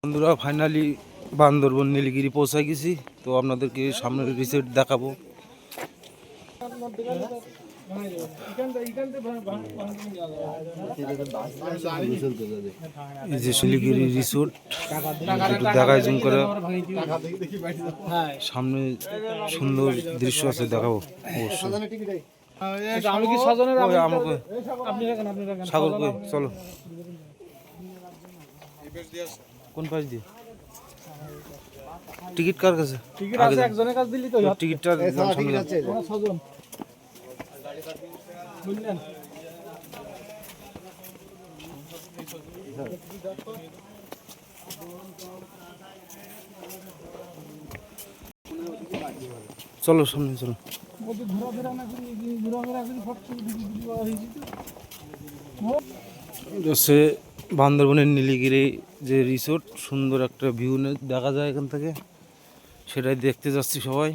বন্ধুরা ফাইনালি বান্দরবন নীলগিরি পৌঁছে গেছি। তো আপনাদেরকে সামনের রিসোর্ট দেখাবো। এই যে শিলিগুড়ি রিসোর্ট দেখায় জুম করে, সামনে সুন্দর দৃশ্য আছে, দেখাবো অবশ্যই। সাগর কই, চলো কোন পাশ দিয়ে টিকিট কার কাছে? টিকিট আছে একজনের কাছে দিলি তো টিকিটটা টিকিট আছে ছজন বুঝলেন। চলো সামনে চলো। হচ্ছে বান্দরবনের নীলগিরি যে রিসোর্ট, সুন্দর একটা ভিউ দেখা যায় এখান থেকে, সেটাই দেখতে যাচ্ছি সবাই।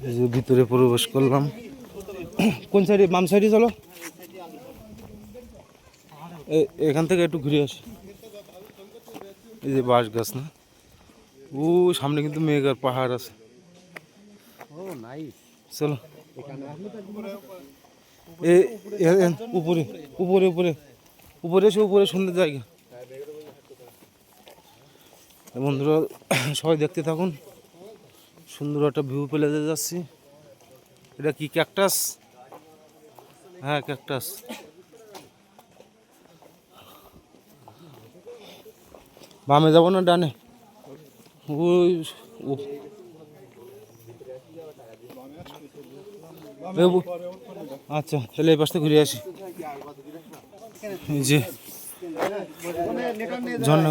এই যে ভিতরে প্রবেশ করলাম। কোন সাইডে? বাম সাইডে চলো, এখান থেকে একটু ঘুরে আসি। এই যে বাঁশ গাছ না, ও সামনে কিন্তু মেঘ আর পাহাড় আছে। চলো উপরে উপরে উপরে উপরে এসে উপরে সুন্দর জায়গা। বন্ধুরা সবাই দেখতে থাকুন, সুন্দর একটা ভিউ পেলে যাচ্ছি। এটা কি ক্যাকটাস? হ্যাঁ ক্যাকটাস। বামে যাবো না ডানে? ওই আচ্ছা তাহলে এই পাশে ঘুরে আসি। এই যে ঝর্ণা,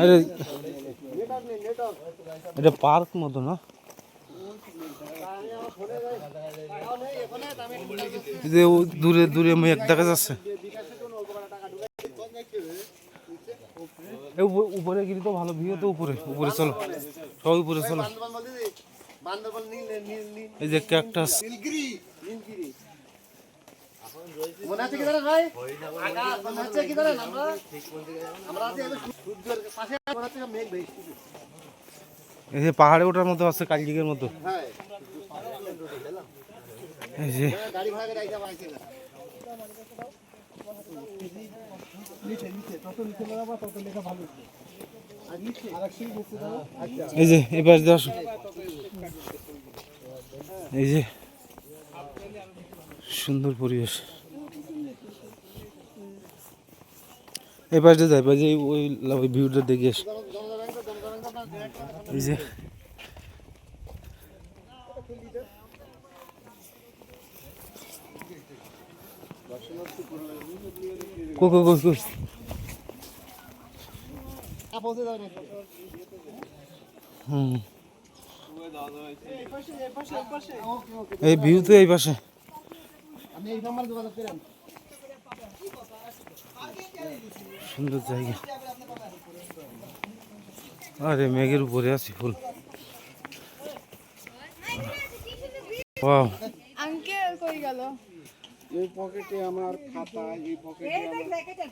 আরে এটা পার্ক মতো না? দূরে দূরে মেঘ দেখা যাচ্ছে। উপরে গেলে তো ভালো ভিউ। তো উপরে উপরে চলো, সবাই উপরে চলো। এই যে ক্যাকটাস, এই যে পাহাড়ে ওঠার মতো আছে, কালদিঘের মতো। এই যে এই যে এবার দিয়ে আসো। এই যে সুন্দর পরিবেশ, এবার যে যাই যে ওই ভিউটা দেখে আস। এই যে এই ভিউ তো এই পাশে। সুন্দর জায়গা। আরে মেঘের উপরে আছি ফুল। ওয়াও, আঙ্কেল কই গেল? এই পকেটে আমার খাতা, এই পকেটে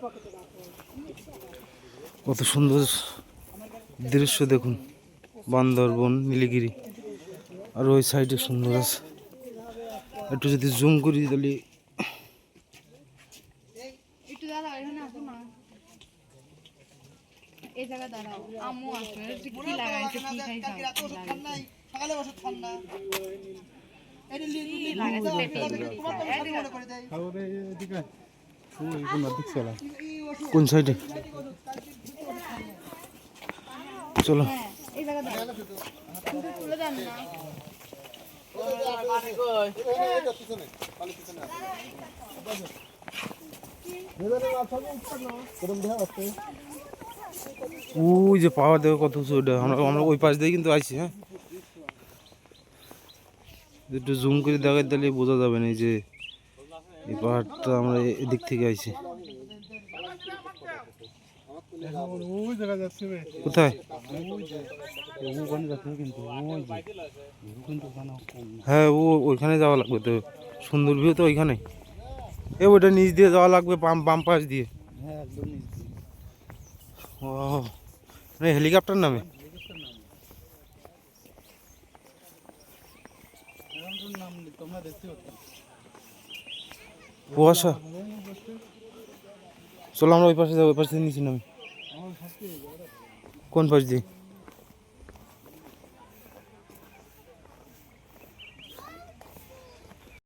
কত সুন্দর দৃশ্য দেখুন, বান্দরবন নীলগিরি। আর ওই সাইডে সুন্দর আছে, একটু যদি জুম করি তাহলে। একটু দাঁড়াও, এখানে আসো না, এই জায়গা দাঁড়াও। আম্মু আসবে, কি লাগাইছে, কি খাইছে? সকালে ওষুধ খান না, এটা লাগাইছে কোন সাইডে? চলো এই জায়গা দাঁড়াও, কিন্তু তুলে দেন না। ওই যে পাওয়ার দেখো কত উঁচু। ওটা আমরা ওই পাশ দিয়ে কিন্তু আইছি। হ্যাঁ, একটু জুম করে দেখাই তাহলে বোঝা যাবে না যে এই পাহাড়টা আমরা এদিক থেকে আইছি। ওই জায়গা যাচ্ছে রে, কোথায়? ওখানে যাচ্ছে কিন্তু ওই যে কিন্তু ওখানে কম না। হ্যাঁ ওইখানে যাওয়া লাগবে তো, সুন্দর ভিউ তো ওইখানে। ওইটা নিচ দিয়ে যাওয়া লাগবে, বাম পাশ দিয়ে। হ্যাঁ একদম নিচে। ও মানে হেলিকপ্টার নামে। এখন তোর নাম তোমরা দেখতে পাচ্ছ। কুয়াশা। চলো আমরা ওই পাশে যাবো, ওই পাশে নিচে নামি। কোন পাশ দিয়ে?